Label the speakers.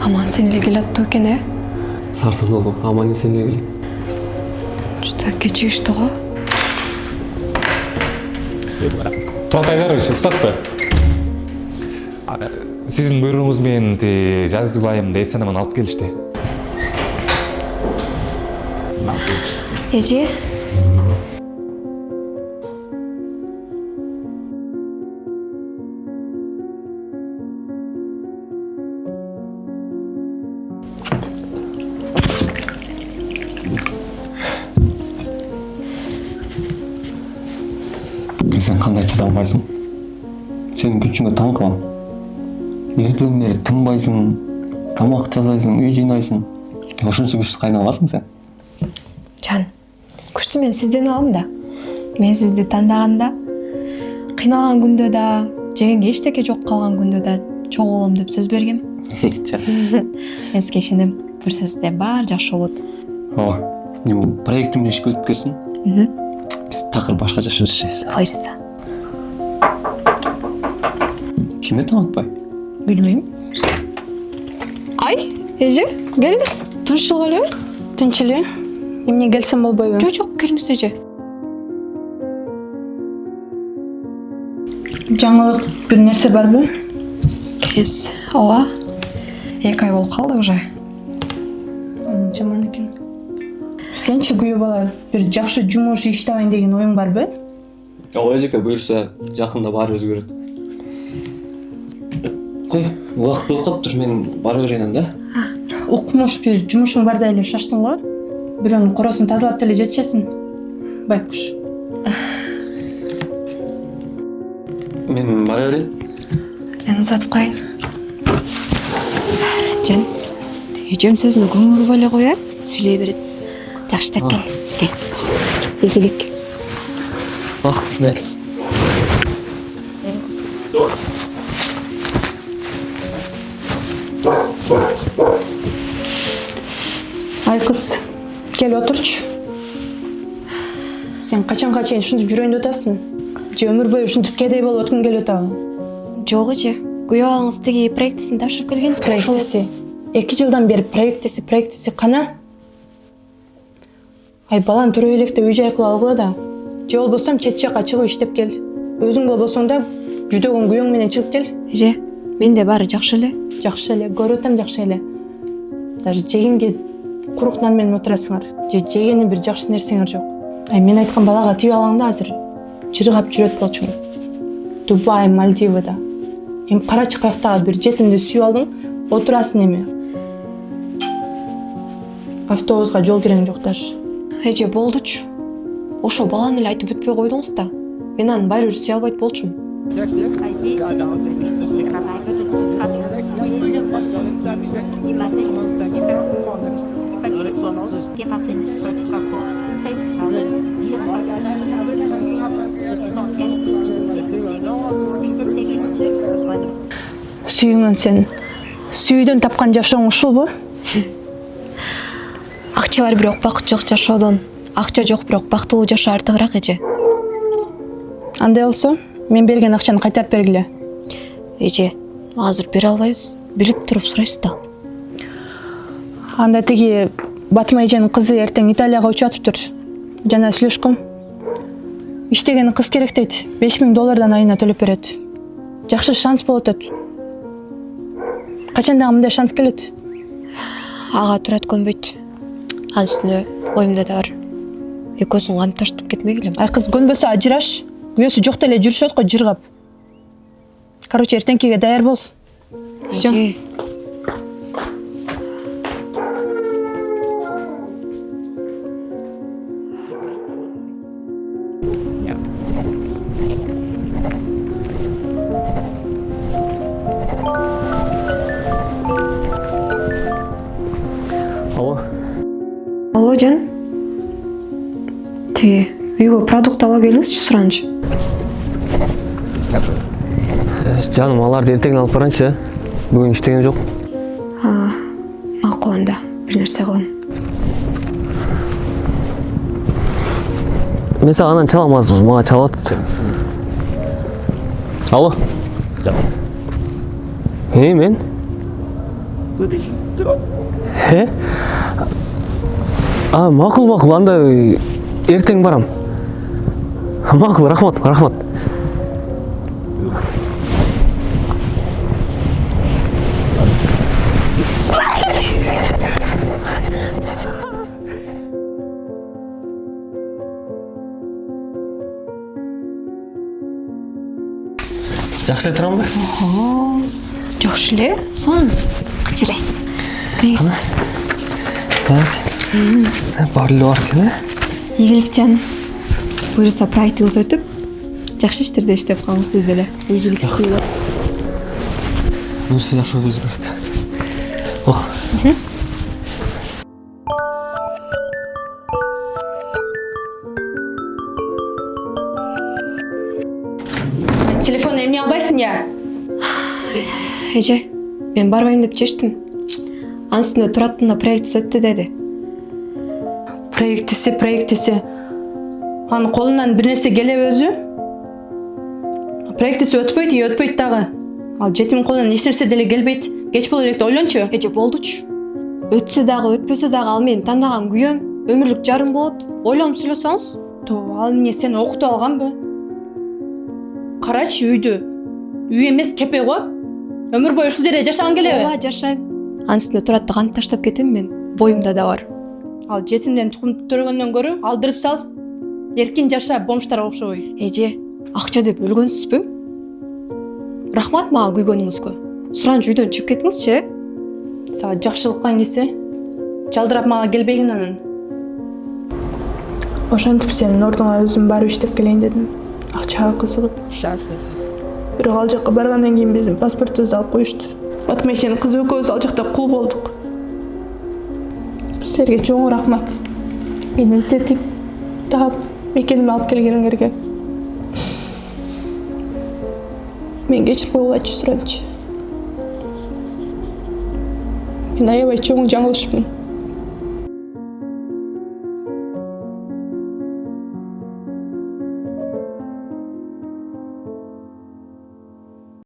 Speaker 1: Aman seninle geldi gene.
Speaker 2: Sarsan oğlum, aman seninle geldi.
Speaker 1: Juda kechikishdi go.
Speaker 3: Тоқтаңдар, рұқсатпы. Сіздің бұйрығыңызбен жазды байымды эсенаман алып келішті.
Speaker 1: Эже.
Speaker 2: Sen қандай шыдамайсың? Сенің күшіңе таң қалам. Ертеңдері тынбайсың, тамақ жасайсың, үй жинайсың. Ошончо күчсүз кайналасың сен.
Speaker 1: Жан, күчтү мен сизден алам да. Мен сизди тандаганда, кыйналган күндө да, жегенге эчтеке жок калган күндө да чоң болом деп сөз бергем. Мен сизге ишенем. Бир сөздө баары жакшы болот.
Speaker 2: Ооба. Бул проектимди ишке өткөрсүн. Biz takır başkaca sözleşeceğiz.
Speaker 1: Hayırsa.
Speaker 2: Kime tanıtpay?
Speaker 1: Bilmeyim. Ay, Ece, geliniz. Tanıştık öyle.
Speaker 4: Тынчылы. Эмне келсем болбойбу?
Speaker 1: Çok geliniz Ece.
Speaker 4: Жаңылык бир нерсе барбы?
Speaker 1: Kes. Ооба. 2 ай болуп калды уже.
Speaker 4: Жаман экен. Сенчи күйөө бала бир жакшы жумуш иш табайын деген оюң барбы?
Speaker 2: Ооба эжеке буюрса жакында баары өзгөрөт. Кой, убакыт болуп калыптыр, мен бара берейин да.
Speaker 4: Укмуш бир жумушуң бар да эле шаштың го. Бирөөнүн коросун тазалап деле жетишесиң. Байкуш.
Speaker 2: Мен бара берейин.
Speaker 1: Мен узатып коеюн. Жан, эжем сөзүнө көңүл бурбай эле коёр, сүйлөй берет. Жакшы деп кел. Кел. Игилик.
Speaker 2: Рахмет.
Speaker 4: Ай кыз, кел отурчу. Сен качанга чейин ушинтип жүрөйүн деп атасың? Же өмүр бою ушинтип кедей болуп өткүң келип атабы?
Speaker 1: Жок Эже. Күйөө балаңыз тиги проектисин тапшырып келген.
Speaker 4: Проектиси. 2 жылдан бери проектиси кана? Ай баланы төрөй электе үй жай кыла алгыла да. Же болбосо чет жакка чыгып иштеп кел. Өзүң болбосоң да жүдөгөн күйөөң менен чыгып кел.
Speaker 1: Эже, менде баары жакшы эле.
Speaker 4: Жакшы эле, көрүп атам жакшы эле. Даже жегенге курук нан менен отурасыңар. Же жегени бир жакшы нерсеңер жок. Ай мен айткан балага тийип алаң да азыр. Жыргап жүрөт болчуң. Дубай, Мальдивада. Эми карачы каяктагы бир жетимди сүйүп алдың, отурасың эми. Автобуска жол кирең жок даже.
Speaker 1: Эже болдучу. Ошо баланы эле айтып бүтпөй койдуңуз да. Мен аны баары бир сүйө албайт болчумун.
Speaker 4: Сүйүңөн сен. Сүйүүдөн тапкан жашооң ушулбу?
Speaker 1: Акча бар бирок бакыт жок жашоодон, акча жок бирок бактылуу жашоо артыгыраак Эже.
Speaker 4: Андай болсо, мен берген акчаны кайтарып бергиле.
Speaker 1: Эже, азыр бере албайбыз. Билип туруп сурайсыз да.
Speaker 4: Анда тиги Батма эженин кызы эртең Италияга учуп атыптыр. Жана сүйлөшкөм. Иштеген кыз керек дейт. $5000 айына төлөп берет. Жакшы шанс болот дейт. Качан дагы мындай шанс келет?
Speaker 1: Ага турат көнбөйт. Анын үстүнө оюмда да бар. Экөөсүн кантип таштап кетмегиле.
Speaker 4: Ай кыз көнбөсө ажыраш. Күйөөсү жок деле жүрүшөт го жыргап. Короче, эртеңкиге даяр бол.
Speaker 1: Эже.
Speaker 2: Алло.
Speaker 1: Алло, Жан. Тиги үйгө продукт ала келиңизчи, суранчы.
Speaker 2: Жаным, аларды эртең алып баранчы. Бүгүн иштеген жок.
Speaker 1: Макул анда. Бир нерсе кылам.
Speaker 2: Мен сага анан чала алмазбыз, мага чалып атат. Алло. Мен? макул анда эртең барам. Макул, рахмат. Жакшы эле турам ба?
Speaker 1: Жакшы эле. Сон кычырайсыз. Мейс.
Speaker 2: Так. Барлы бар экен,
Speaker 1: Ийгилик жан. Буюрса проектиңиз өтүп, жакшы иштерде иштеп калыңыз сиз деле. Ийгилик сыйлап.
Speaker 2: Нурсы жакшы өзгөрт. Ох.
Speaker 4: Телефонду эмне албайсың я?
Speaker 1: Эже, мен барбайм деп чечтим. Анын Тураттын да проектиси өттү деди.
Speaker 4: Проектиси. Анын колунан бир нерсе келеби өзү? Проектиси өтпөйт дагы. Ал жетимин колунан эч нерсе деле келбейт. Кеч боло элек да ойлончу.
Speaker 1: Эже болдучу. Өтсө дагы, өтпөсө дагы ал менин тандаган күйөөм, өмүрлүк жарым болот. Ойлонуп сүйлөсөңүз.
Speaker 4: Ал эмне сен окутуп алганбы? Карачы үйдү. Үй эмес кепе го. Өмүр бою ушул жерде жашаган келеби?
Speaker 1: Ооба, жашайм. Анын Туратты кантип таштап кетем мен? Боюмда да бар.
Speaker 4: Ал жетимден тукум төрөгөндөн көрө алдырып сал. Эркин жаша, бомштарга окшобой.
Speaker 1: Эже, акча деп өлгөнсүзбү? Рахмат мага күйгөнүңүзгө. Суранч үйдөн чыгып кетиңизчи.
Speaker 4: Сага жакшылык кылайын десе, жалдырап мага келбегин анан. Ошентип сенин ордуңа өзүм барып иштеп келейин дедим. Акчага кызыгып. Бирок ал жакка баргандан кийин биздин паспортубузду алып коюшту. Батма эшенин кызы экөөбүз ал жакта кул болдук. Силерге чоң рахмат. Мени издетип, таап, мекениме алып келгениңерге. Мен кечирип койгулачы Суранч. Мен аябай чоң жаңылышпын.